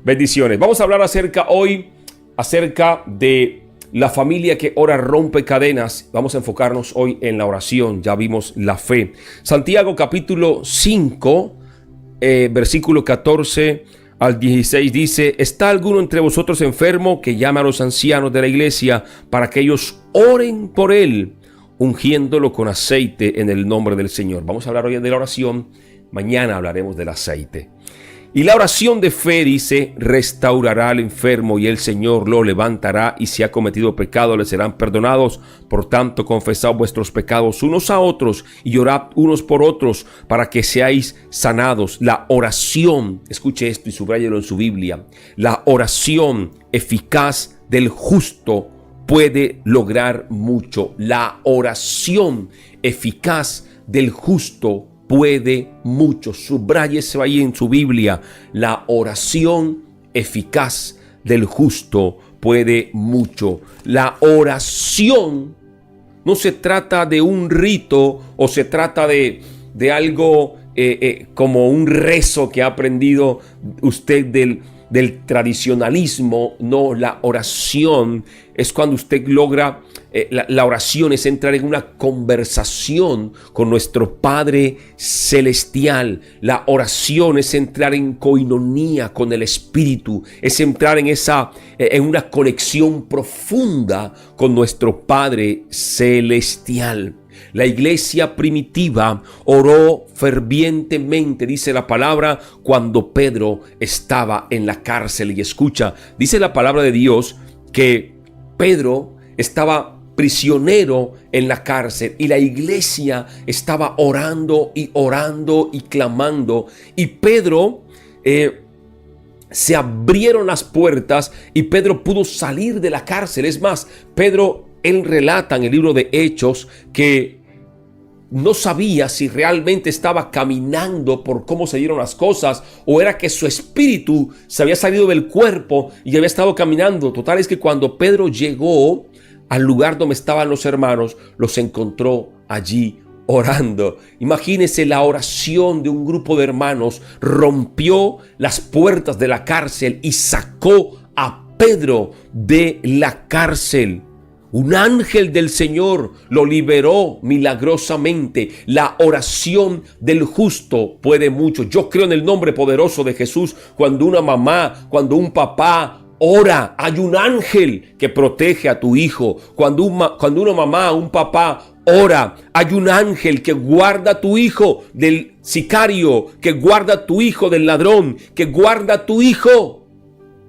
Bendiciones. Vamos a hablar hoy acerca de la familia que ora rompe cadenas. Vamos a enfocarnos hoy en la oración. Ya vimos la fe. Santiago capítulo 5, versículo 14 al 16 dice: ¿Está alguno entre vosotros enfermo? Que llame a los ancianos de la iglesia para que ellos oren por él, ungiéndolo con aceite en el nombre del Señor. Vamos a hablar hoy de la oración. Mañana hablaremos del aceite. Y la oración de fe dice: restaurará al enfermo y el Señor lo levantará, y si ha cometido pecado le serán perdonados. Por tanto, confesad vuestros pecados unos a otros y orad unos por otros para que seáis sanados. La oración, escuche esto y subráyelo en su Biblia, la oración eficaz del justo puede lograr mucho. La oración eficaz del justo puede mucho. Subráyese ahí en su Biblia. La oración eficaz del justo puede mucho. La oración no se trata de un rito o se trata de algo como un rezo que ha aprendido usted del tradicionalismo. No, la oración es cuando usted logra, la oración es entrar en una conversación con nuestro Padre Celestial. La oración es entrar en coinonía con el Espíritu, es entrar en una conexión profunda con nuestro Padre Celestial. La iglesia primitiva oró fervientemente, dice la palabra, cuando Pedro estaba en la cárcel. Y escucha, dice la palabra de Dios que Pedro estaba prisionero en la cárcel y la iglesia estaba orando y clamando. Y Pedro, se abrieron las puertas y Pedro pudo salir de la cárcel. Es más, Pedro, él relata en el libro de Hechos que no sabía si realmente estaba caminando por cómo se dieron las cosas o era que su espíritu se había salido del cuerpo y había estado caminando. Total es que cuando Pedro llegó al lugar donde estaban los hermanos, los encontró allí orando. Imagínense, la oración de un grupo de hermanos rompió las puertas de la cárcel y sacó a Pedro de la cárcel. Un ángel del Señor lo liberó milagrosamente. La oración del justo puede mucho. Yo creo en el nombre poderoso de Jesús. Cuando una mamá, cuando un papá ora, hay un ángel que protege a tu hijo. Cuando una mamá, un papá ora, hay un ángel que guarda a tu hijo del sicario, que guarda a tu hijo del ladrón, que guarda a tu hijo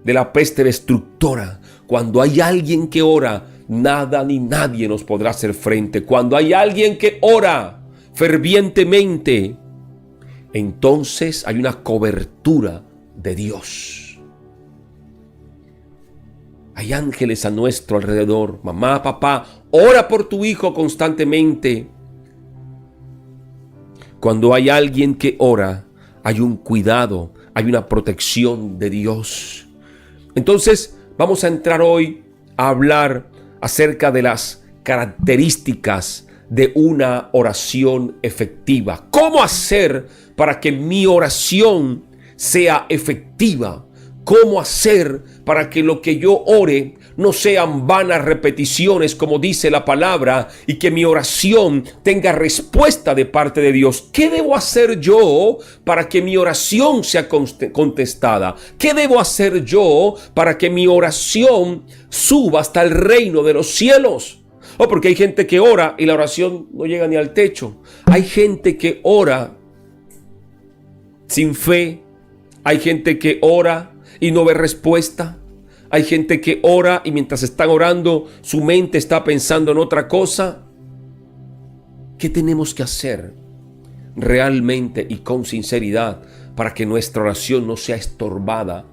de la peste destructora. Cuando hay alguien que ora, nada ni nadie nos podrá hacer frente. Cuando hay alguien que ora fervientemente, entonces hay una cobertura de Dios. Hay ángeles a nuestro alrededor. Mamá, papá, ora por tu hijo constantemente. Cuando hay alguien que ora, hay un cuidado, hay una protección de Dios. Entonces, vamos a entrar hoy a hablar acerca de las características de una oración efectiva. ¿Cómo hacer para que mi oración sea efectiva? ¿Cómo hacer para que lo que yo ore no sean vanas repeticiones, como dice la palabra, y que mi oración tenga respuesta de parte de Dios? ¿Qué debo hacer yo para que mi oración sea contestada? ¿Qué debo hacer yo para que mi oración suba hasta el reino de los cielos? Porque hay gente que ora y la oración no llega ni al techo. Hay gente que ora sin fe. Hay gente que ora y no ve respuesta. Hay gente que ora y mientras están orando, su mente está pensando en otra cosa. ¿Qué tenemos que hacer realmente y con sinceridad para que nuestra oración no sea estorbada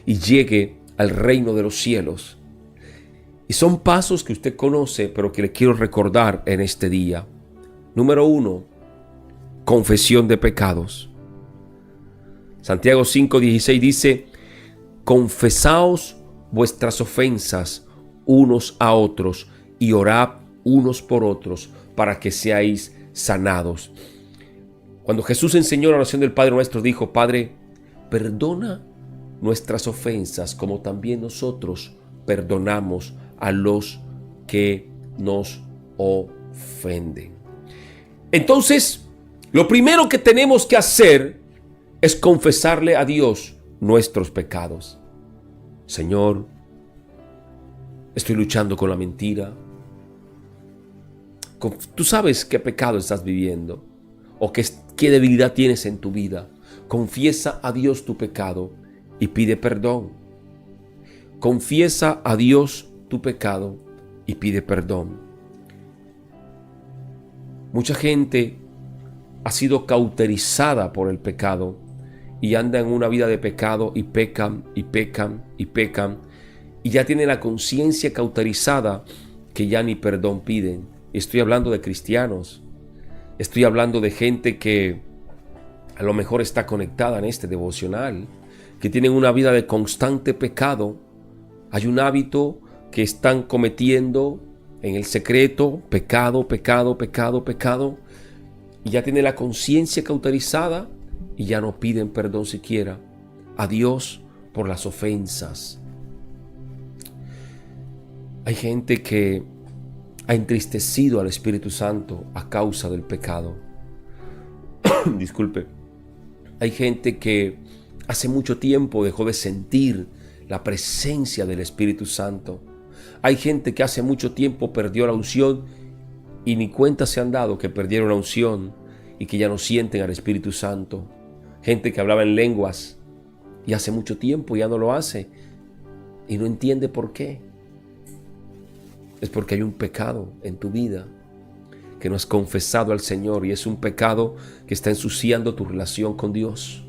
y llegue al reino de los cielos? Y son pasos que usted conoce, pero que le quiero recordar en este día. Número 1, confesión de pecados. Santiago 5:16 dice: confesaos vuestras ofensas unos a otros y orad unos por otros para que seáis sanados. Cuando Jesús enseñó la oración del Padre Nuestro, dijo: Padre, perdona nuestras ofensas, como también nosotros perdonamos a los que nos ofenden. Entonces, lo primero que tenemos que hacer es confesarle a Dios nuestros pecados. Señor, estoy luchando con la mentira. Tú sabes qué pecado estás viviendo o qué debilidad tienes en tu vida. Confiesa a Dios tu pecado y pide perdón. Confiesa a Dios tu pecado y pide perdón. Mucha gente ha sido cauterizada por el pecado y anda en una vida de pecado y pecan y pecan y pecan y ya tienen la conciencia cauterizada que ya ni perdón piden. Estoy hablando de cristianos. Estoy hablando de gente que a lo mejor está conectada en este devocional, que tienen una vida de constante pecado. Hay un hábito que están cometiendo en el secreto, pecado, pecado, pecado, pecado, y ya tienen la conciencia cauterizada y ya no piden perdón siquiera a Dios por las ofensas. Hay gente que ha entristecido al Espíritu Santo a causa del pecado. Disculpe. Hay gente que hace mucho tiempo dejó de sentir la presencia del Espíritu Santo. Hay gente que hace mucho tiempo perdió la unción y ni cuenta se han dado que perdieron la unción y que ya no sienten al Espíritu Santo. Gente que hablaba en lenguas y hace mucho tiempo ya no lo hace y no entiende por qué. Es porque hay un pecado en tu vida que no has confesado al Señor y es un pecado que está ensuciando tu relación con Dios.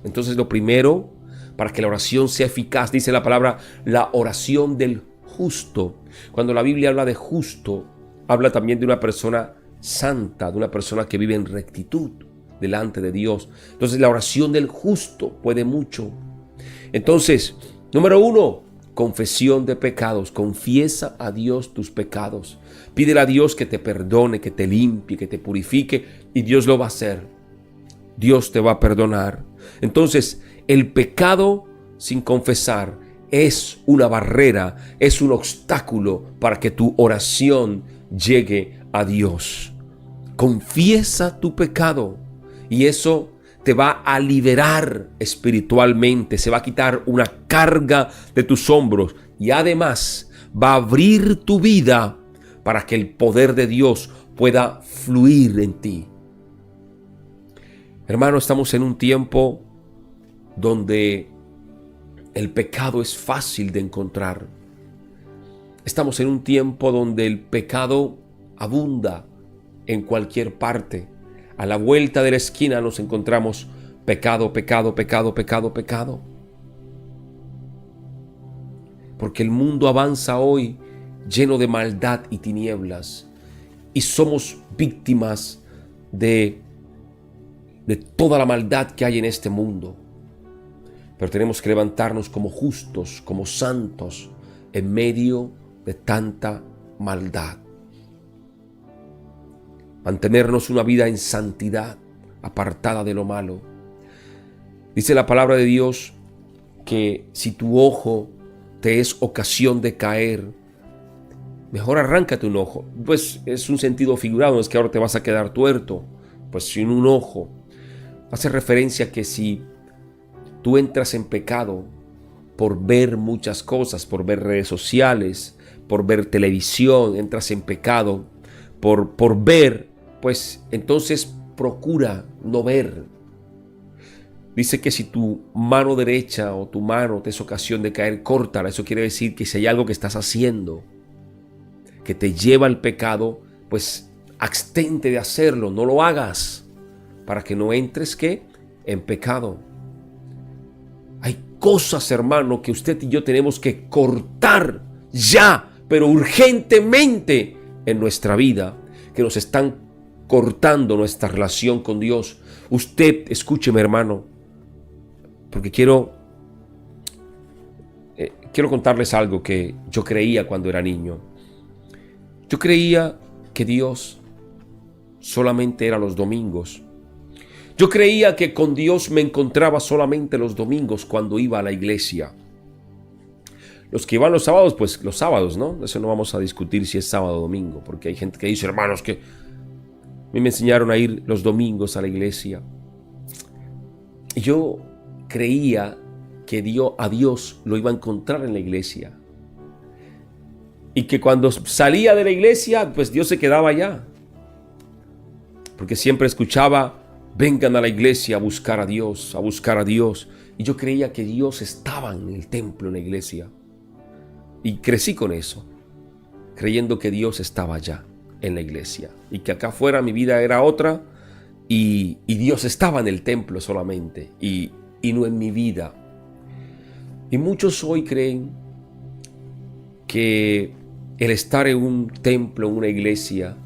Entonces lo primero, para que la oración sea eficaz, dice la palabra, la oración del justo. Cuando la Biblia habla de justo, habla también de una persona santa, de una persona que vive en rectitud delante de Dios. Entonces la oración del justo puede mucho. Entonces, número 1, confesión de pecados. Confiesa a Dios tus pecados. Pídele a Dios que te perdone, que te limpie, que te purifique, y Dios lo va a hacer. Dios te va a perdonar. Entonces, el pecado sin confesar es una barrera, es un obstáculo para que tu oración llegue a Dios. Confiesa tu pecado y eso te va a liberar espiritualmente, se va a quitar una carga de tus hombros y además va a abrir tu vida para que el poder de Dios pueda fluir en ti. Hermano, estamos en un tiempo donde el pecado es fácil de encontrar. Estamos en un tiempo donde el pecado abunda en cualquier parte. A la vuelta de la esquina nos encontramos pecado, pecado, pecado, pecado, pecado. Porque el mundo avanza hoy lleno de maldad y tinieblas. Y somos víctimas de toda la maldad que hay en este mundo. Pero tenemos que levantarnos como justos, como santos, en medio de tanta maldad. Mantenernos una vida en santidad, apartada de lo malo. Dice la palabra de Dios que si tu ojo te es ocasión de caer, mejor arráncate un ojo. Pues es un sentido figurado, no es que ahora te vas a quedar tuerto, pues sin un ojo. Hace referencia a que si tú entras en pecado por ver muchas cosas, por ver redes sociales, por ver televisión, entras en pecado por ver, pues entonces procura no ver. Dice que si tu mano derecha o tu mano te es ocasión de caer, córtala. Eso quiere decir que si hay algo que estás haciendo que te lleva al pecado, pues abstente de hacerlo, no lo hagas, para que no entres ¿qué? En pecado. Hay cosas, hermano, que usted y yo tenemos que cortar ya, pero urgentemente en nuestra vida, que nos están cortando nuestra relación con Dios. Usted, escúcheme, hermano, porque quiero contarles algo que yo creía cuando era niño. Yo creía que Dios solamente era los domingos. Yo creía que con Dios me encontraba solamente los domingos cuando iba a la iglesia. Los que iban los sábados, pues los sábados, ¿no? Eso no vamos a discutir si es sábado o domingo, porque hay gente que dice, hermanos, que a mí me enseñaron a ir los domingos a la iglesia. Y yo creía que a Dios lo iba a encontrar en la iglesia. Y que cuando salía de la iglesia, pues Dios se quedaba allá. Porque siempre escuchaba, vengan a la iglesia a buscar a Dios, a buscar a Dios. Y yo creía que Dios estaba en el templo, en la iglesia. Y crecí con eso, creyendo que Dios estaba allá, en la iglesia. Y que acá afuera mi vida era otra y Dios estaba en el templo solamente y no en mi vida. Y muchos hoy creen que el estar en un templo, en una iglesia,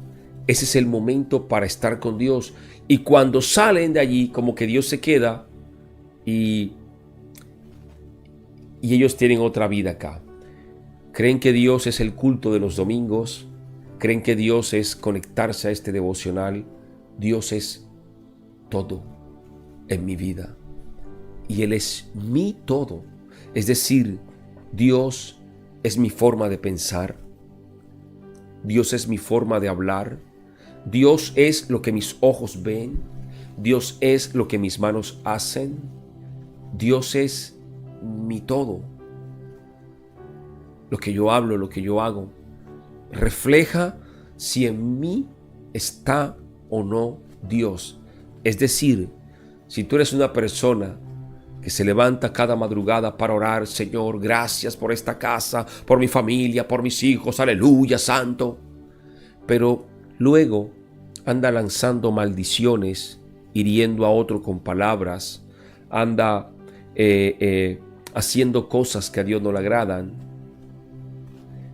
ese es el momento para estar con Dios. Y cuando salen de allí, como que Dios se queda y ellos tienen otra vida acá. Creen que Dios es el culto de los domingos. Creen que Dios es conectarse a este devocional. Dios es todo en mi vida. Y Él es mi todo. Es decir, Dios es mi forma de pensar. Dios es mi forma de hablar. Dios es lo que mis ojos ven. Dios es lo que mis manos hacen. Dios es mi todo. Lo que yo hablo, lo que yo hago, refleja si en mí está o no Dios. Es decir, si tú eres una persona que se levanta cada madrugada para orar, Señor, gracias por esta casa, por mi familia, por mis hijos, aleluya, santo. Pero luego anda lanzando maldiciones, hiriendo a otro con palabras, anda haciendo cosas que a Dios no le agradan.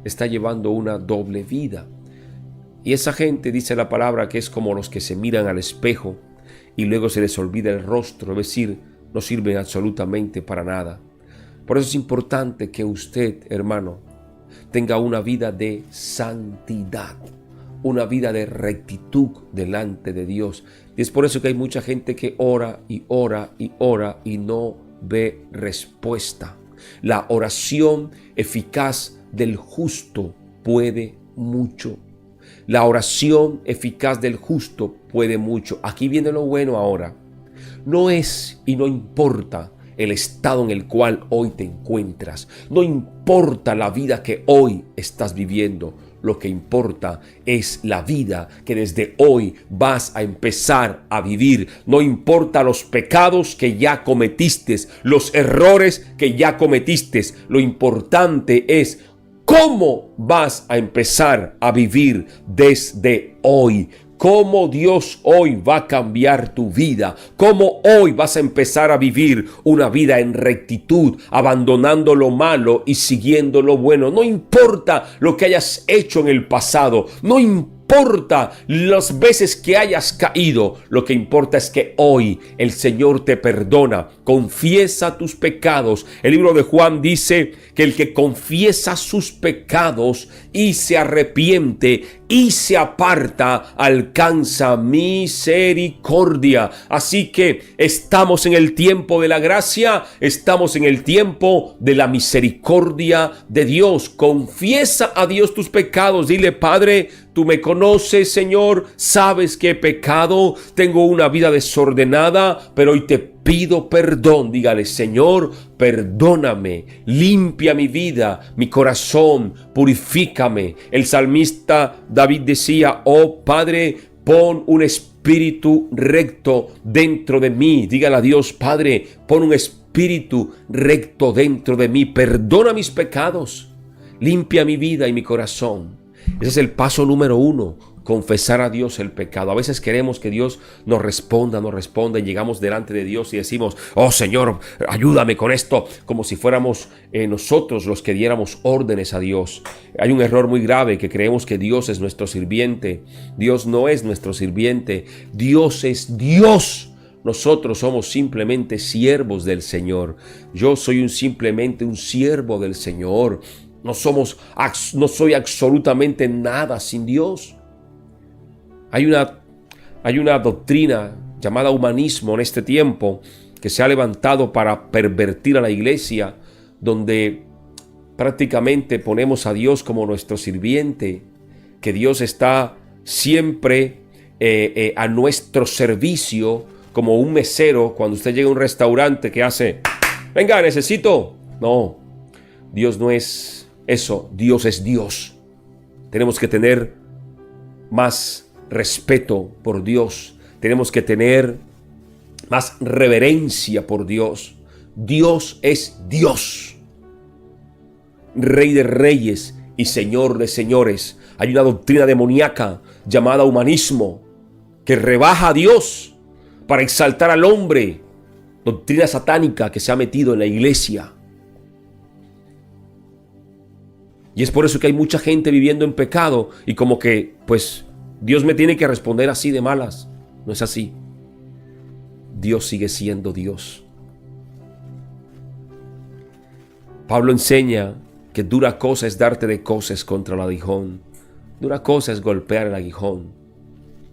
Está llevando una doble vida. Y esa gente, dice la palabra, que es como los que se miran al espejo y luego se les olvida el rostro, es decir, no sirven absolutamente para nada. Por eso es importante que usted, hermano, tenga una vida de santidad, una vida de rectitud delante de Dios. Y es por eso que hay mucha gente que ora y ora y ora y no ve respuesta. La oración eficaz del justo puede mucho. La oración eficaz del justo puede mucho. Aquí viene lo bueno ahora. No es y no importa el estado en el cual hoy te encuentras. No importa la vida que hoy estás viviendo. Lo que importa es la vida que desde hoy vas a empezar a vivir. No importa los pecados que ya cometiste, los errores que ya cometiste. Lo importante es cómo vas a empezar a vivir desde hoy. Cómo Dios hoy va a cambiar tu vida. Cómo hoy vas a empezar a vivir una vida en rectitud, abandonando lo malo y siguiendo lo bueno. No importa lo que hayas hecho en el pasado. No importa las veces que hayas caído. Lo que importa es que hoy el Señor te perdona. Confiesa tus pecados. El libro de Juan dice que el que confiesa sus pecados y se arrepiente y se aparta, alcanza misericordia. Así que estamos en el tiempo de la gracia, estamos en el tiempo de la misericordia de Dios. Confiesa a Dios tus pecados. Dile: Padre, tú me conoces, Señor, sabes que he pecado, tengo una vida desordenada, pero hoy te pido perdón. Dígale: Señor, perdóname, limpia mi vida, mi corazón, purifícame. El salmista David decía: oh Padre, pon un espíritu recto dentro de mí. Dígale a Dios: Padre, pon un espíritu recto dentro de mí, perdona mis pecados, limpia mi vida y mi corazón. Ese es el paso número 1, confesar a Dios el pecado. A veces queremos que Dios nos responda y llegamos delante de Dios y decimos: oh Señor, ayúdame con esto, como si fuéramos nosotros los que diéramos órdenes a Dios. Hay un error muy grave, que creemos que Dios es nuestro sirviente. Dios no es nuestro sirviente, Dios es Dios. Nosotros somos simplemente siervos del Señor. Yo soy simplemente un siervo del Señor. No soy absolutamente nada sin Dios. Hay una doctrina llamada humanismo en este tiempo, que se ha levantado para pervertir a la iglesia, donde prácticamente ponemos a Dios como nuestro sirviente, que Dios está siempre a nuestro servicio, como un mesero cuando usted llega a un restaurante que hace, venga, necesito. No, Dios no es eso, Dios es Dios. Tenemos que tener más respeto por Dios, tenemos que tener más reverencia por Dios. Dios es Dios, Rey de reyes y Señor de señores. Hay una doctrina demoníaca llamada humanismo que rebaja a Dios para exaltar al hombre. Doctrina satánica que se ha metido en la iglesia. Y es por eso que hay mucha gente viviendo en pecado y como que, pues, Dios me tiene que responder así de malas. No es así. Dios sigue siendo Dios. Pablo enseña que dura cosa es darte de coces contra el aguijón. Dura cosa es golpear el aguijón.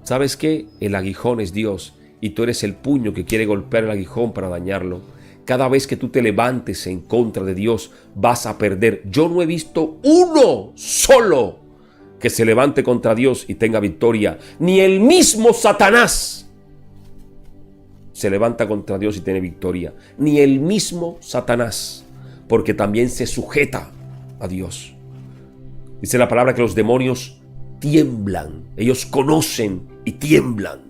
¿Sabes qué? El aguijón es Dios y tú eres el puño que quiere golpear el aguijón para dañarlo. Cada vez que tú te levantes en contra de Dios, vas a perder. Yo no he visto uno solo que se levante contra Dios y tenga victoria. Ni el mismo Satanás se levanta contra Dios y tiene victoria. Ni el mismo Satanás, porque también se sujeta a Dios. Dice la palabra que los demonios tiemblan. Ellos conocen y tiemblan.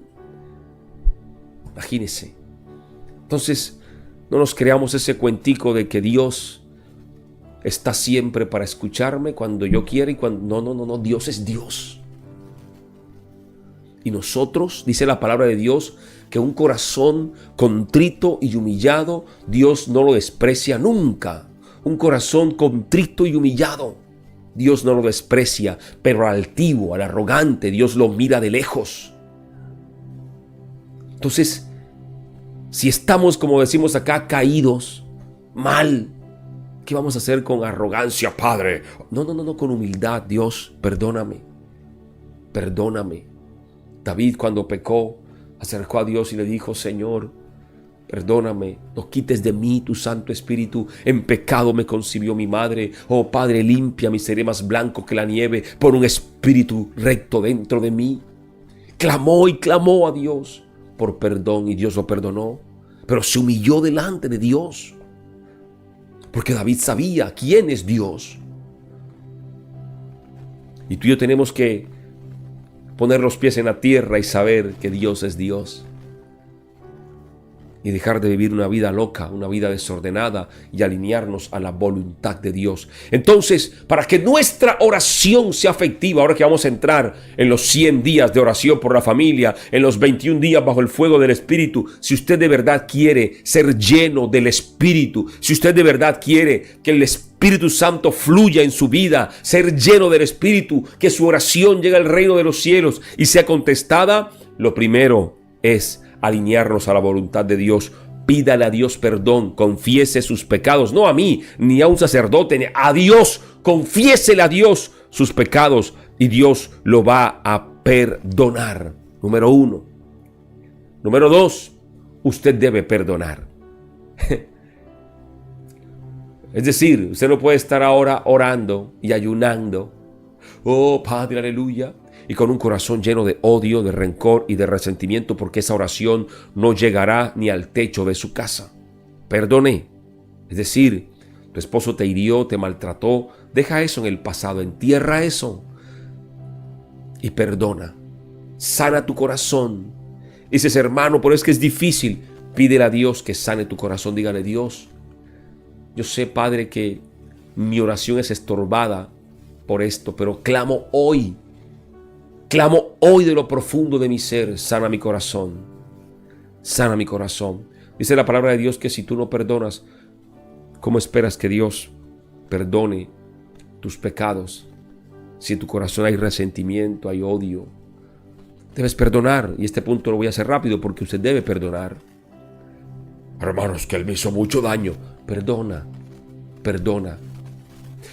Imagínense. Entonces, no nos creamos ese cuentico de que Dios está siempre para escucharme cuando yo quiera y cuando... No. Dios es Dios. Y nosotros, dice la palabra de Dios, que un corazón contrito y humillado, Dios no lo desprecia nunca. Un corazón contrito y humillado, Dios no lo desprecia, pero al altivo, al arrogante, Dios lo mira de lejos. Entonces, si estamos, como decimos acá, caídos, mal, ¿qué vamos a hacer con arrogancia, Padre? No, con humildad. Dios, perdóname. David, cuando pecó, acercó a Dios y le dijo, Señor, perdóname, no quites de mí tu Santo Espíritu. En pecado me concibió mi madre. Oh Padre, límpiame y seré más blanco que la nieve. Pon un espíritu recto dentro de mí. Clamó y clamó a Dios por perdón y Dios lo perdonó. Pero se humilló delante de Dios, porque David sabía quién es Dios. Y tú y yo tenemos que poner los pies en la tierra y saber que Dios es Dios. Y dejar de vivir una vida loca, una vida desordenada y alinearnos a la voluntad de Dios. Entonces, para que nuestra oración sea efectiva, ahora que vamos a entrar en los 100 días de oración por la familia, en los 21 días bajo el fuego del Espíritu, si usted de verdad quiere ser lleno del Espíritu, si usted de verdad quiere que el Espíritu Santo fluya en su vida, ser lleno del Espíritu, que su oración llegue al reino de los cielos y sea contestada, lo primero es alinearnos a la voluntad de Dios. Pídale a Dios perdón, confiese sus pecados, no a mí, ni a un sacerdote, ni a Dios. Confiésele a Dios sus pecados y Dios lo va a perdonar. Número 1. Número 2, usted debe perdonar. Es decir, usted no puede estar ahora orando y ayunando. Oh Padre, aleluya. Y con un corazón lleno de odio, de rencor y de resentimiento, porque esa oración no llegará ni al techo de su casa. Perdone. Es decir, tu esposo te hirió, te maltrató. Deja eso en el pasado, entierra eso. Y perdona. Sana tu corazón. Dices, hermano, pero es que es difícil. Pídele a Dios que sane tu corazón. Dígale, Dios, yo sé, Padre, que mi oración es estorbada por esto, pero clamo hoy de lo profundo de mi ser, sana mi corazón, sana mi corazón. Dice la palabra de Dios que si tú no perdonas, ¿cómo esperas que Dios perdone tus pecados? Si en tu corazón hay resentimiento, hay odio, debes perdonar. Y este punto lo voy a hacer rápido porque usted debe perdonar. Hermanos, que él me hizo mucho daño. Perdona.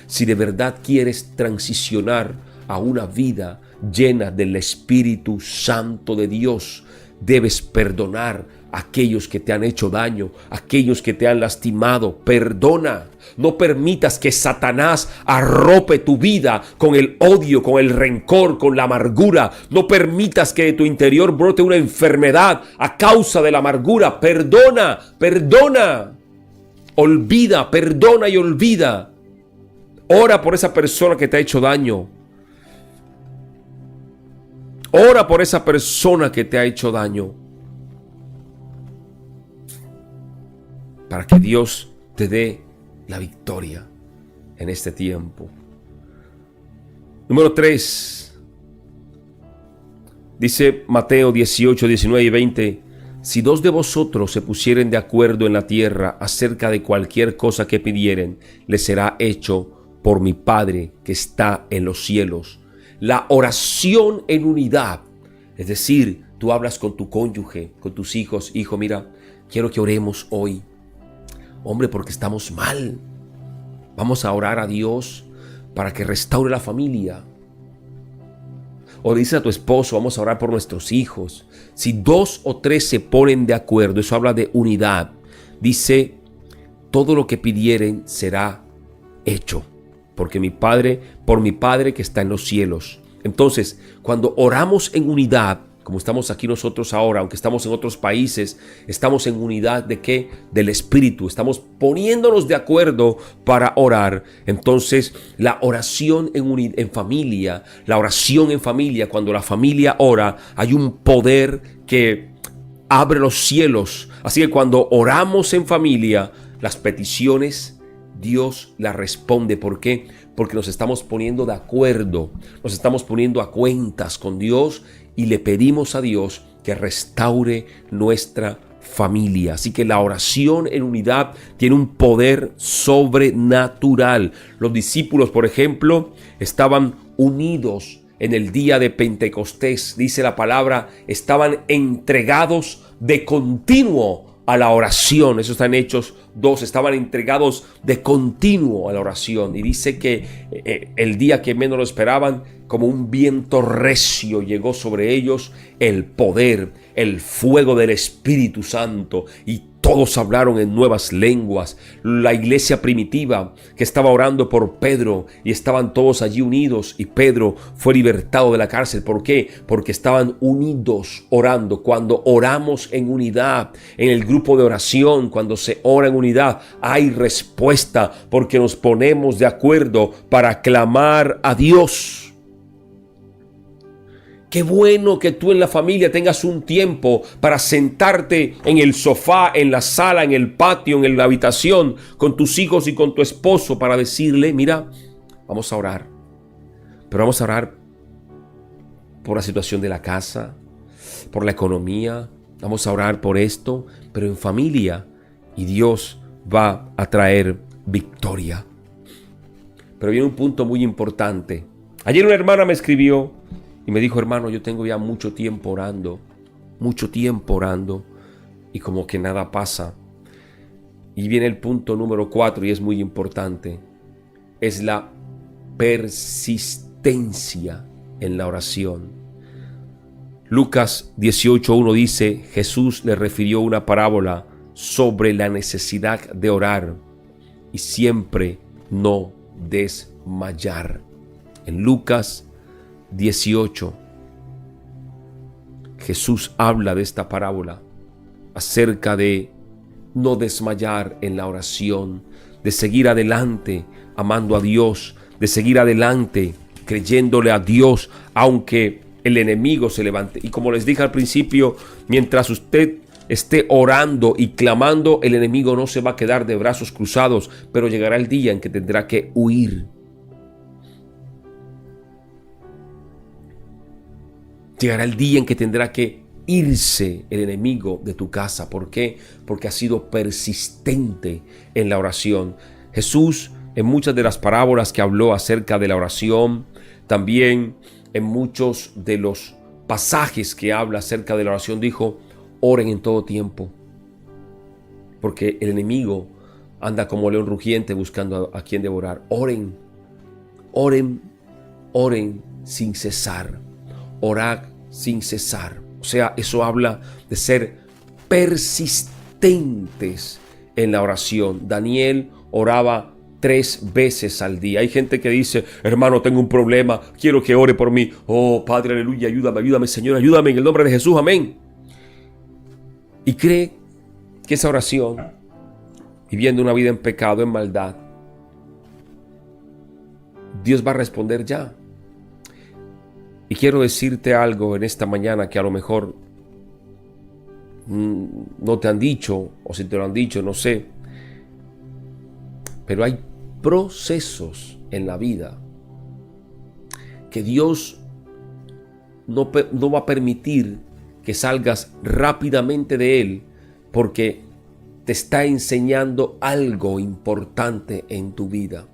Si de verdad quieres transicionar a una vida llena del Espíritu Santo de Dios, debes perdonar a aquellos que te han hecho daño, a aquellos que te han lastimado. Perdona. No permitas que Satanás arrope tu vida con el odio, con el rencor, con la amargura. No permitas que de tu interior brote una enfermedad a causa de la amargura. Perdona, perdona. Olvida, perdona y olvida. Ora por esa persona que te ha hecho daño. Ora por esa persona que te ha hecho daño. Para que Dios te dé la victoria en este tiempo. Número 3. Dice Mateo 18, 19 y 20. Si dos de vosotros se pusieren de acuerdo en la tierra acerca de cualquier cosa que pidieren, les será hecho por mi Padre que está en los cielos. La oración en unidad. Es decir, tú hablas con tu cónyuge, con tus hijos. Hijo, mira, quiero que oremos hoy. Hombre, porque estamos mal. Vamos a orar a Dios para que restaure la familia. O dice a tu esposo, vamos a orar por nuestros hijos. Si 2 o 3 se ponen de acuerdo, eso habla de unidad. Dice, todo lo que pidieren será hecho. Porque por mi Padre que está en los cielos. Entonces, cuando oramos en unidad, como estamos aquí nosotros ahora, aunque estamos en otros países, estamos en unidad ¿de qué? Del Espíritu. Estamos poniéndonos de acuerdo para orar. Entonces, la oración en familia, cuando la familia ora, hay un poder que abre los cielos. Así que cuando oramos en familia, las peticiones, Dios las responde. ¿Por qué? Porque nos estamos poniendo de acuerdo, nos estamos poniendo a cuentas con Dios y le pedimos a Dios que restaure nuestra familia. Así que la oración en unidad tiene un poder sobrenatural. Los discípulos, por ejemplo, estaban unidos en el día de Pentecostés. Dice la palabra, estaban entregados de continuo a la oración. Eso está en Hechos 2. Estaban entregados de continuo a la oración. Y dice que el día que menos lo esperaban, como un viento recio llegó sobre ellos el poder, el fuego del Espíritu Santo, y todos hablaron en nuevas lenguas. La iglesia primitiva que estaba orando por Pedro, y estaban todos allí unidos, y Pedro fue libertado de la cárcel. ¿Por qué? Porque estaban unidos orando. Cuando oramos en unidad, en el grupo de oración, cuando se ora en unidad, hay respuesta, porque nos ponemos de acuerdo para clamar a Dios. Qué bueno que tú en la familia tengas un tiempo para sentarte en el sofá, en la sala, en el patio, en la habitación, con tus hijos y con tu esposo, para decirle, mira, vamos a orar. Pero vamos a orar por la situación de la casa, por la economía. Vamos a orar por esto, pero en familia. Y Dios va a traer victoria. Pero viene un punto muy importante. Ayer una hermana me escribió y me dijo, hermano, yo tengo ya mucho tiempo orando, y como que nada pasa. Y viene el punto número 4 y es muy importante. Es la persistencia en la oración. Lucas 18:1 dice, Jesús le refirió una parábola sobre la necesidad de orar y siempre no desmayar. En Lucas 18, Jesús habla de esta parábola acerca de no desmayar en la oración, de seguir adelante amando a Dios, de seguir adelante creyéndole a Dios aunque el enemigo se levante. Y como les dije al principio, mientras usted esté orando y clamando, el enemigo no se va a quedar de brazos cruzados, pero llegará el día en que tendrá que huir. Llegará el día en que tendrá que irse el enemigo de tu casa. ¿Por qué? Porque has sido persistente en la oración. Jesús, en muchas de las parábolas que habló acerca de la oración, también en muchos de los pasajes que habla acerca de la oración, dijo, oren en todo tiempo. Porque el enemigo anda como león rugiente buscando a quien devorar. Oren, oren, oren sin cesar. Orad sin cesar. O sea, eso habla de ser persistentes en la oración. Daniel oraba 3 veces al día. Hay gente que dice, hermano, tengo un problema, quiero que ore por mí. Oh, Padre, aleluya, ayúdame, ayúdame, Señor, ayúdame en el nombre de Jesús, amén. Y cree que esa oración, viviendo una vida en pecado, en maldad, Dios va a responder ya. Y quiero decirte algo en esta mañana que a lo mejor no te han dicho, o si te lo han dicho, no sé. Pero hay procesos en la vida que Dios no va a permitir que salgas rápidamente de él, porque te está enseñando algo importante en tu vida.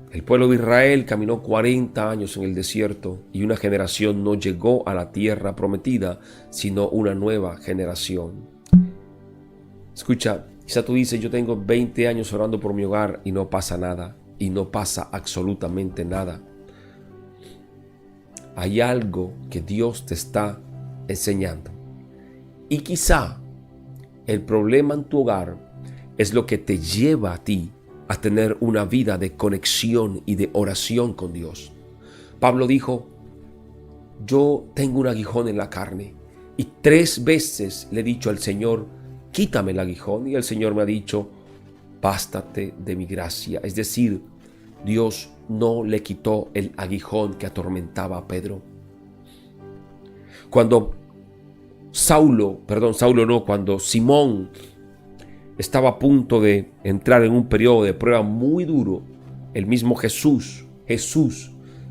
El pueblo de Israel caminó 40 años en el desierto y una generación no llegó a la tierra prometida, sino una nueva generación. Escucha, quizá tú dices, yo tengo 20 años orando por mi hogar y no pasa nada, y no pasa absolutamente nada. Hay algo que Dios te está enseñando. Y quizá el problema en tu hogar es lo que te lleva a ti a tener una vida de conexión y de oración con Dios. Pablo dijo, yo tengo un aguijón en la carne y 3 veces le he dicho al Señor, quítame el aguijón, y el Señor me ha dicho, bástate de mi gracia. Es decir, Dios no le quitó el aguijón que atormentaba a Pedro. Cuando cuando Simón estaba a punto de entrar en un periodo de prueba muy duro, el mismo Jesús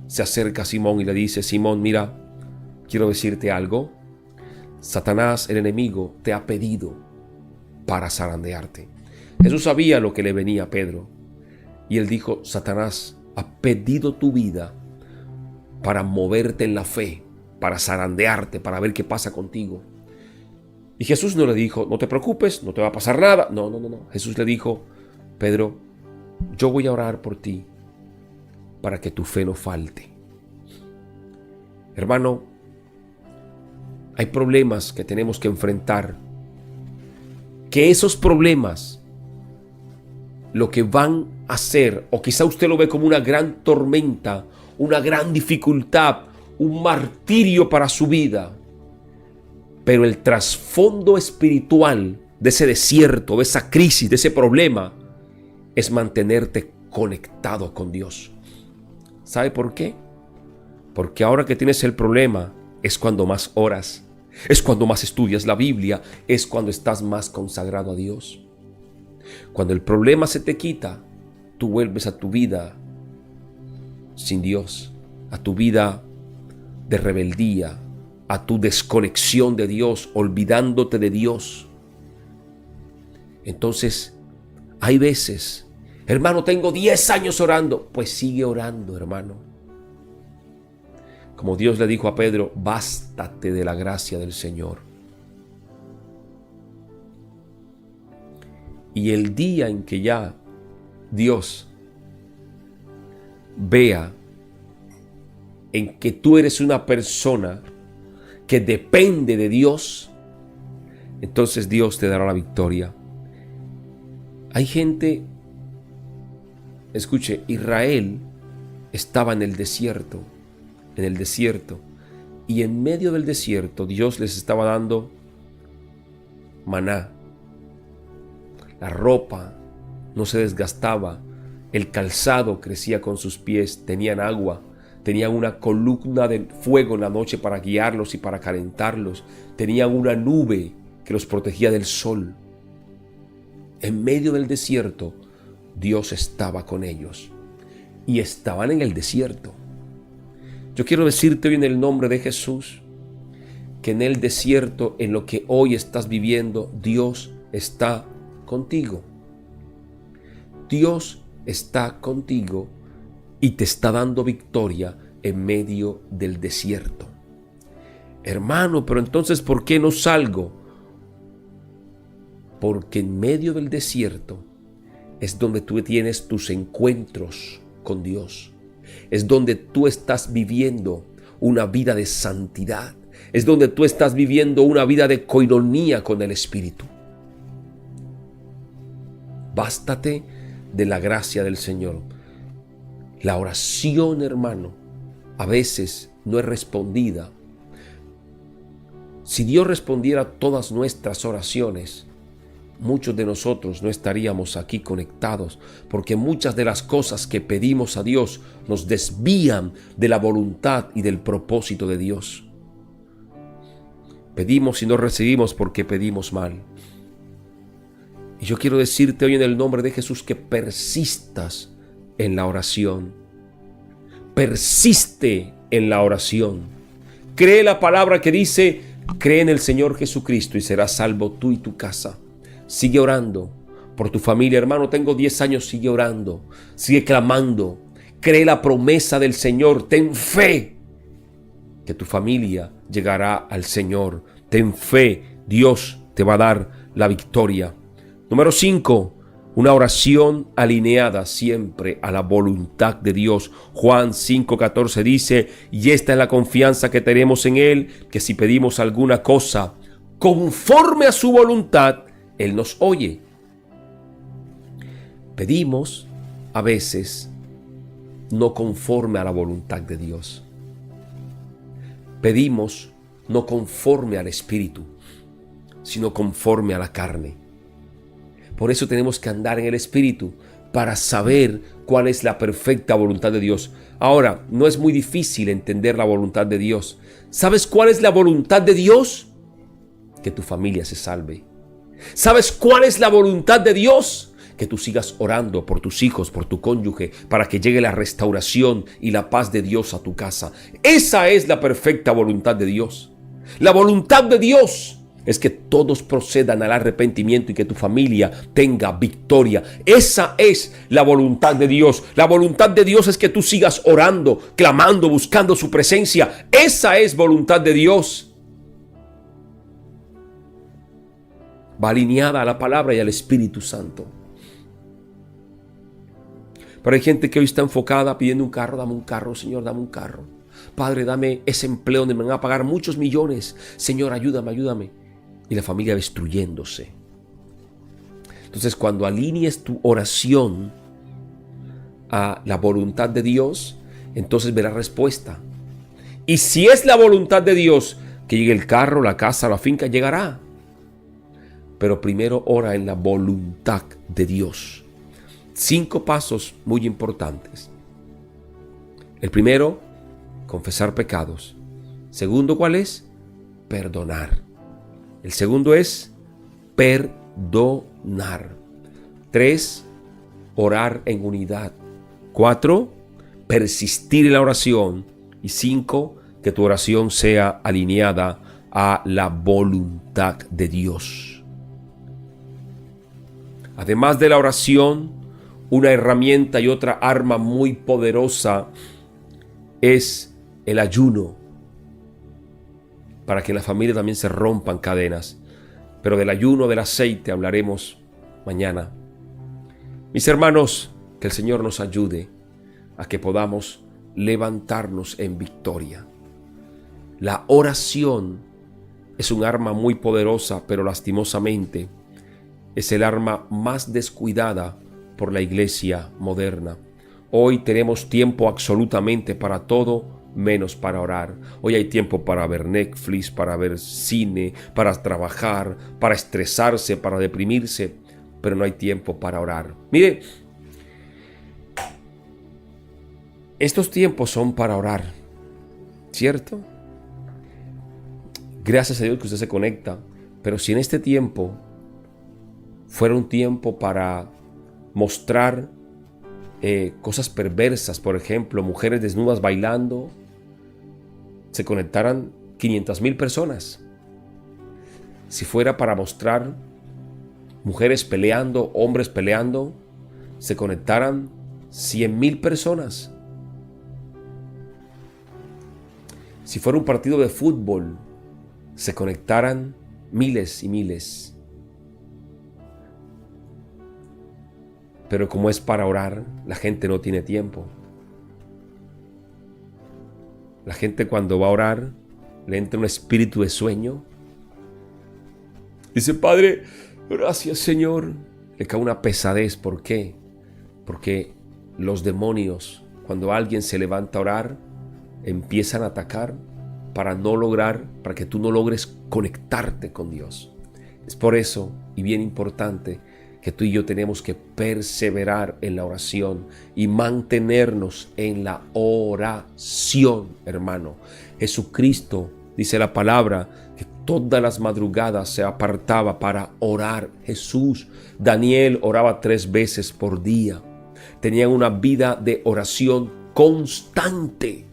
se acerca a Simón y le dice, Simón, mira, quiero decirte algo. Satanás, el enemigo, te ha pedido para zarandearte. Jesús sabía lo que le venía a Pedro. Y él dijo, Satanás ha pedido tu vida para moverte en la fe, para zarandearte, para ver qué pasa contigo. Y Jesús no le dijo, no te preocupes, no te va a pasar nada. No. Jesús le dijo, Pedro, yo voy a orar por ti para que tu fe no falte. Hermano, hay problemas que tenemos que enfrentar. Que esos problemas, lo que van a hacer, o quizá usted lo ve como una gran tormenta, una gran dificultad, un martirio para su vida. Pero el trasfondo espiritual de ese desierto, de esa crisis, de ese problema, es mantenerte conectado con Dios. ¿Sabe por qué? Porque ahora que tienes el problema, es cuando más oras, es cuando más estudias la Biblia, es cuando estás más consagrado a Dios. Cuando el problema se te quita, tú vuelves a tu vida sin Dios, a tu vida de rebeldía, a tu desconexión de Dios, olvidándote de Dios. Entonces, hay veces, hermano, tengo 10 años orando. Pues sigue orando, hermano. Como Dios le dijo a Pedro, bástate de la gracia del Señor. Y el día en que ya Dios vea en que tú eres una persona que depende de Dios, entonces Dios te dará la victoria. Hay gente, escuche, Israel estaba en el desierto, y en medio del desierto Dios les estaba dando maná. La ropa no se desgastaba, el calzado crecía con sus pies, tenían agua. Tenían una columna de fuego en la noche para guiarlos y para calentarlos. Tenían una nube que los protegía del sol. En medio del desierto, Dios estaba con ellos. Y estaban en el desierto. Yo quiero decirte hoy en el nombre de Jesús, que en el desierto, en lo que hoy estás viviendo, Dios está contigo. Dios está contigo y te está dando victoria en medio del desierto. Hermano, pero entonces, ¿por qué no salgo? Porque en medio del desierto es donde tú tienes tus encuentros con Dios. Es donde tú estás viviendo una vida de santidad. Es donde tú estás viviendo una vida de coinonía con el Espíritu. Bástate de la gracia del Señor. La oración, hermano, a veces no es respondida. Si Dios respondiera todas nuestras oraciones, muchos de nosotros no estaríamos aquí conectados, porque muchas de las cosas que pedimos a Dios nos desvían de la voluntad y del propósito de Dios. Pedimos y no recibimos porque pedimos mal. Y yo quiero decirte hoy en el nombre de Jesús que persistas en la oración. Persiste en la oración. Cree la palabra que dice: cree en el Señor Jesucristo y serás salvo tú y tu casa. Sigue orando por tu familia, hermano. Tengo 10 años, sigue orando, sigue clamando. Cree la promesa del Señor. Ten fe que tu familia llegará al Señor. Ten fe, Dios te va a dar la victoria. Número 5, una oración alineada siempre a la voluntad de Dios. Juan 5:14 dice: y esta es la confianza que tenemos en Él, que si pedimos alguna cosa conforme a su voluntad, Él nos oye. Pedimos a veces no conforme a la voluntad de Dios. Pedimos no conforme al Espíritu, sino conforme a la carne. Por eso tenemos que andar en el Espíritu para saber cuál es la perfecta voluntad de Dios. Ahora, no es muy difícil entender la voluntad de Dios. ¿Sabes cuál es la voluntad de Dios? Que tu familia se salve. ¿Sabes cuál es la voluntad de Dios? Que tú sigas orando por tus hijos, por tu cónyuge, para que llegue la restauración y la paz de Dios a tu casa. Esa es la perfecta voluntad de Dios. La voluntad de Dios es que todos procedan al arrepentimiento y que tu familia tenga victoria. Esa es la voluntad de Dios. La voluntad de Dios es que tú sigas orando, clamando, buscando su presencia. Esa es voluntad de Dios. Va alineada a la palabra y al Espíritu Santo. Pero hay gente que hoy está enfocada pidiendo un carro. Dame un carro, Señor, dame un carro. Padre, dame ese empleo donde me van a pagar muchos millones. Señor, ayúdame, ayúdame. Y la familia destruyéndose. Entonces, cuando alinees tu oración a la voluntad de Dios, entonces verás respuesta. Y si es la voluntad de Dios que llegue el carro, la casa, la finca, llegará. Pero primero ora en la voluntad de Dios. 5 pasos muy importantes. El primero, confesar pecados. Segundo, ¿cuál es? Perdonar. El segundo es perdonar. 3, orar en unidad. 4, persistir en la oración. Y 5, que tu oración sea alineada a la voluntad de Dios. Además de la oración, una herramienta y otra arma muy poderosa es el ayuno, para que en la familia también se rompan cadenas. Pero del ayuno, del aceite, hablaremos mañana. Mis hermanos, que el Señor nos ayude a que podamos levantarnos en victoria. La oración es un arma muy poderosa, pero lastimosamente es el arma más descuidada por la iglesia moderna. Hoy tenemos tiempo absolutamente para todo, menos para orar. Hoy hay tiempo para ver Netflix, para ver cine, para trabajar, para estresarse, para deprimirse, pero no hay tiempo para orar. Mire, estos tiempos son para orar, ¿cierto? Gracias a Dios que usted se conecta, pero si en este tiempo fuera un tiempo para mostrar cosas perversas, por ejemplo, mujeres desnudas bailando, se conectaran 500,000 personas. Si fuera para mostrar mujeres peleando, hombres peleando, se conectaran 100,000 personas. Si fuera un partido de fútbol, se conectaran miles y miles. Pero como es para orar, la gente no tiene tiempo. La gente cuando va a orar le entra un espíritu de sueño. Dice, Padre, gracias Señor. Le cae una pesadez. ¿Por qué? Porque los demonios, cuando alguien se levanta a orar, empiezan a atacar para que tú no logres conectarte con Dios. Es por eso, y bien importante, que tú y yo tenemos que perseverar en la oración y mantenernos en la oración, hermano. Jesucristo, dice la palabra, que todas las madrugadas se apartaba para orar. Jesús, Daniel oraba 3 veces por día. Tenían una vida de oración constante.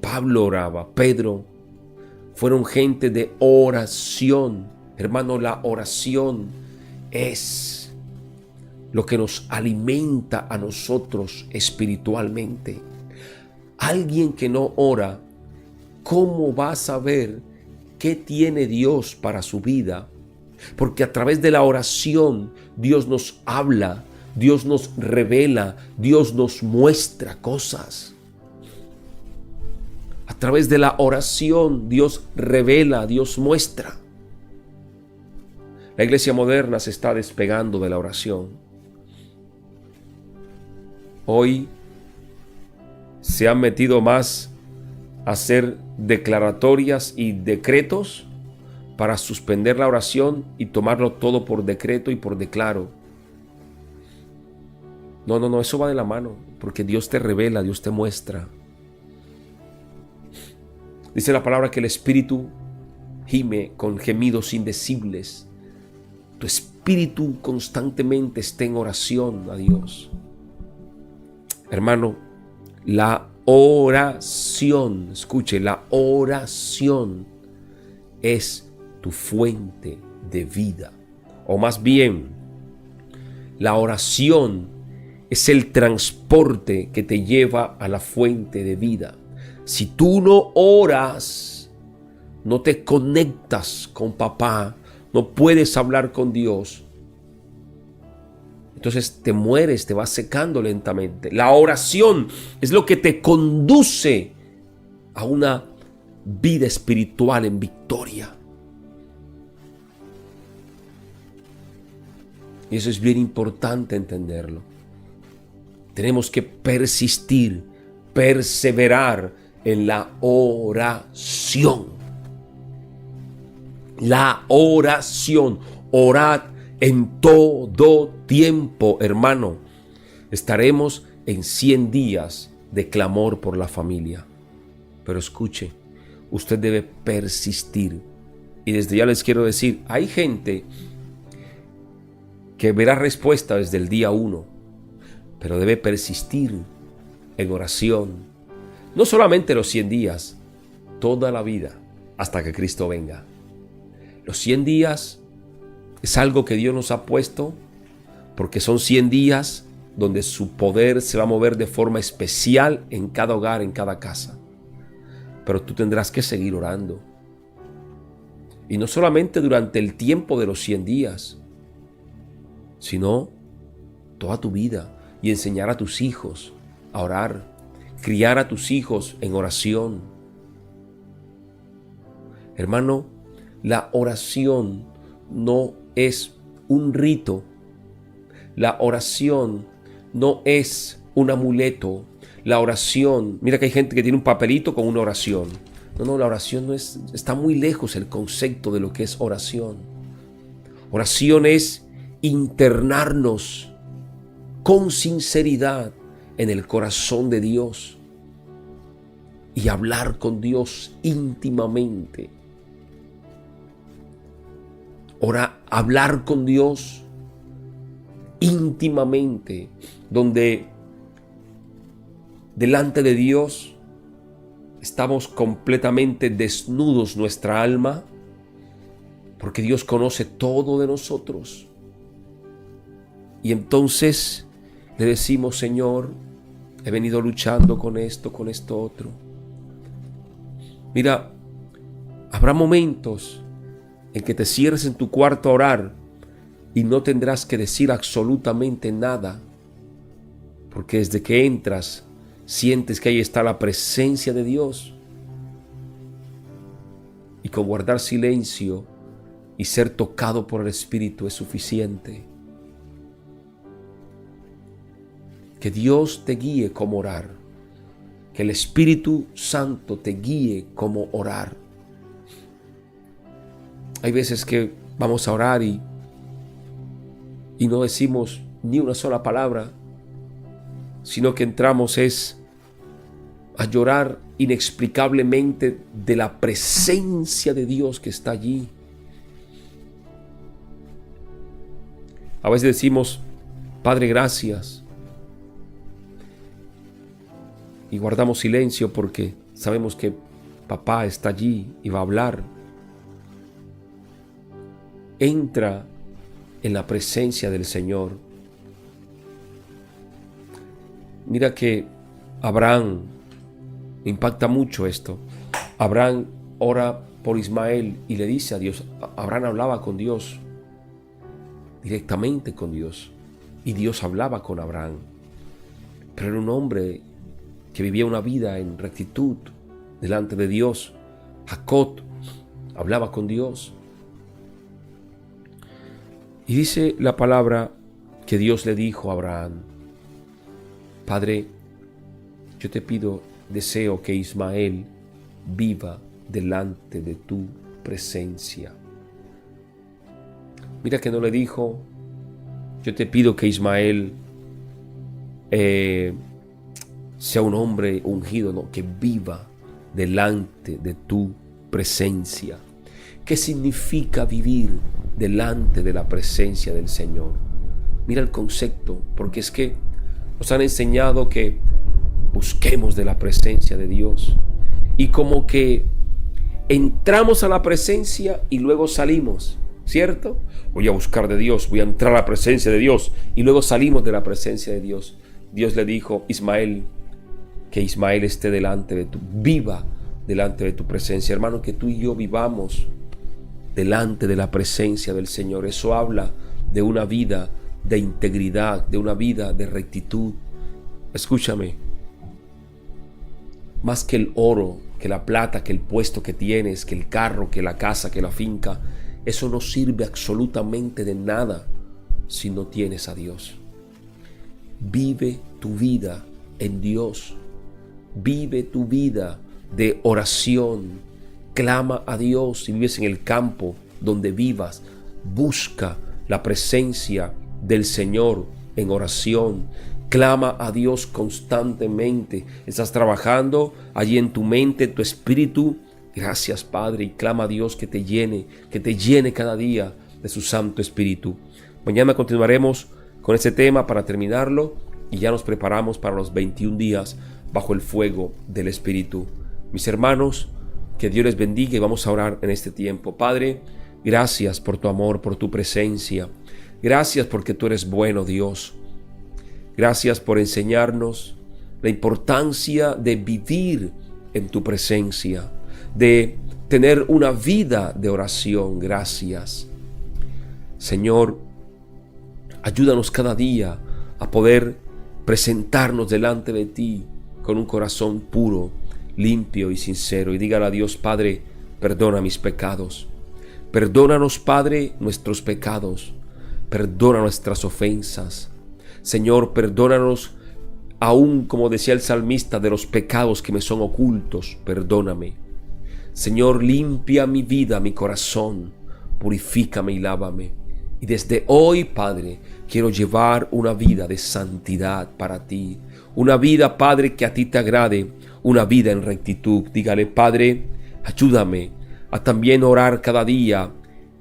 Pablo oraba, Pedro, fueron gente de oración. Hermano, la oración es lo que nos alimenta a nosotros espiritualmente. Alguien que no ora, ¿cómo va a saber qué tiene Dios para su vida? Porque a través de la oración Dios nos habla, Dios nos revela, Dios nos muestra cosas. A través de la oración Dios revela, Dios muestra. La iglesia moderna se está despegando de la oración. Hoy se han metido más a hacer declaratorias y decretos para suspender la oración y tomarlo todo por decreto y por declaro. No, eso va de la mano, porque Dios te revela, Dios te muestra. Dice la palabra que el Espíritu gime con gemidos indecibles. Tu espíritu constantemente esté en oración a Dios. Hermano, la oración, escuche, la oración es tu fuente de vida. O más bien, la oración es el transporte que te lleva a la fuente de vida. Si tú no oras, no te conectas con papá, no puedes hablar con Dios, entonces te mueres, te vas secando lentamente. La oración es lo que te conduce a una vida espiritual en victoria. Y eso es bien importante entenderlo. Tenemos que persistir, perseverar en la oración. La oración, orad en todo tiempo, hermano. Estaremos en 100 días de clamor por la familia. Pero escuche, usted debe persistir. Y desde ya les quiero decir, hay gente que verá respuesta desde el día 1, pero debe persistir en oración. No solamente los 100 días, toda la vida, hasta que Cristo venga. Los 100 días es algo que Dios nos ha puesto porque son 100 días donde su poder se va a mover de forma especial en cada hogar, en cada casa. Pero tú tendrás que seguir orando. Y no solamente durante el tiempo de los 100 días, sino toda tu vida, y enseñar a tus hijos a orar, criar a tus hijos en oración. Hermano, la oración no es un rito. La oración no es un amuleto. La oración, mira que hay gente que tiene un papelito con una oración. No, la oración no es, está muy lejos el concepto de lo que es oración. Oración es internarnos con sinceridad en el corazón de Dios y hablar con Dios íntimamente. Hablar con Dios íntimamente, donde delante de Dios estamos completamente desnudos nuestra alma, porque Dios conoce todo de nosotros. Y entonces le decimos: Señor, he venido luchando con esto otro. Mira, habrá momentos en que te cierres en tu cuarto a orar y no tendrás que decir absolutamente nada, porque desde que entras sientes que ahí está la presencia de Dios. Y con guardar silencio y ser tocado por el Espíritu es suficiente. Que Dios te guíe cómo orar. Que el Espíritu Santo te guíe cómo orar. Hay veces que vamos a orar y no decimos ni una sola palabra, sino que entramos a llorar inexplicablemente de la presencia de Dios que está allí. A veces decimos, Padre, gracias. Y guardamos silencio porque sabemos que papá está allí y va a hablar. Entra en la presencia del Señor. Mira que Abraham, me impacta mucho esto. Abraham ora por Ismael y le dice a Dios. Abraham hablaba con Dios, directamente con Dios, y Dios hablaba con Abraham. Pero era un hombre que vivía una vida en rectitud delante de Dios. Jacob hablaba con Dios. Y dice la palabra que Dios le dijo a Abraham: Padre, yo te pido, deseo que Ismael viva delante de tu presencia. Mira que no le dijo, yo te pido que Ismael sea un hombre ungido, no, que viva delante de tu presencia. ¿Qué significa vivir delante de la presencia del Señor? Mira el concepto, porque es que nos han enseñado que busquemos de la presencia de Dios y como que entramos a la presencia y luego salimos, ¿cierto? Voy a buscar de Dios, voy a entrar a la presencia de Dios y luego salimos de la presencia de Dios. Dios le dijo, Ismael, que Ismael esté viva delante de tu presencia. Hermano, que tú y yo vivamos delante de la presencia del Señor. Eso habla de una vida de integridad, de una vida de rectitud. Escúchame, más que el oro, que la plata, que el puesto que tienes, que el carro, que la casa, que la finca, eso no sirve absolutamente de nada si no tienes a Dios. Vive tu vida en Dios. Vive tu vida de oración. Clama a Dios. Si vives en el campo donde vivas, busca la presencia del Señor en oración. Clama a Dios constantemente. Estás trabajando allí en tu mente, tu espíritu. Gracias, Padre, y clama a Dios que te llene cada día de su Santo Espíritu. Mañana continuaremos con este tema para terminarlo y ya nos preparamos para los 21 días bajo el fuego del Espíritu. Mis hermanos, que Dios les bendiga y vamos a orar en este tiempo. Padre, gracias por tu amor, por tu presencia. Gracias porque tú eres bueno, Dios. Gracias por enseñarnos la importancia de vivir en tu presencia, de tener una vida de oración. Gracias. Señor, ayúdanos cada día a poder presentarnos delante de ti con un corazón puro, limpio y sincero. Y dígale a Dios, Padre, perdona mis pecados. Perdónanos, Padre, nuestros pecados. Perdona nuestras ofensas. Señor, perdónanos, aún como decía el salmista, de los pecados que me son ocultos. Perdóname. Señor, limpia mi vida, mi corazón. Purifícame y lávame. Y desde hoy, Padre, quiero llevar una vida de santidad para ti. Una vida, Padre, que a ti te agrade. Una vida en rectitud. Dígale, Padre, ayúdame a también orar cada día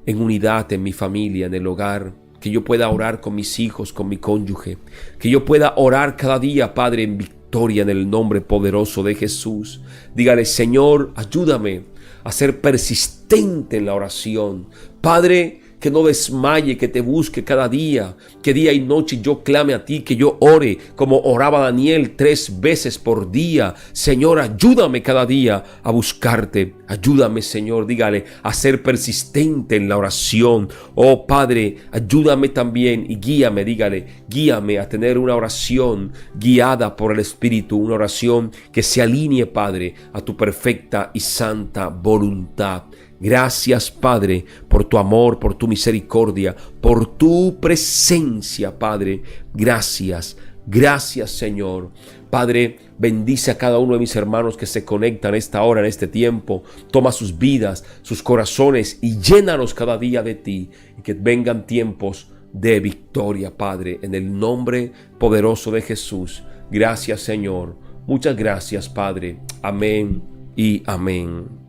en unidad en mi familia, en el hogar. Que yo pueda orar con mis hijos, con mi cónyuge. Que yo pueda orar cada día, Padre, en victoria en el nombre poderoso de Jesús. Dígale, Señor, ayúdame a ser persistente en la oración. Padre, que no desmaye, que te busque cada día, que día y noche yo clame a ti, que yo ore como oraba Daniel 3 veces por día. Señor, ayúdame cada día a buscarte. Ayúdame, Señor, dígale, a ser persistente en la oración. Oh Padre, ayúdame también y guíame, dígale, guíame a tener una oración guiada por el Espíritu, una oración que se alinee, Padre, a tu perfecta y santa voluntad. Gracias, Padre, por tu amor, por tu misericordia, por tu presencia, Padre. Gracias, gracias, Señor. Padre, bendice a cada uno de mis hermanos que se conectan a esta hora, en este tiempo. Toma sus vidas, sus corazones y llénalos cada día de ti. Y que vengan tiempos de victoria, Padre, en el nombre poderoso de Jesús. Gracias, Señor. Muchas gracias, Padre. Amén y amén.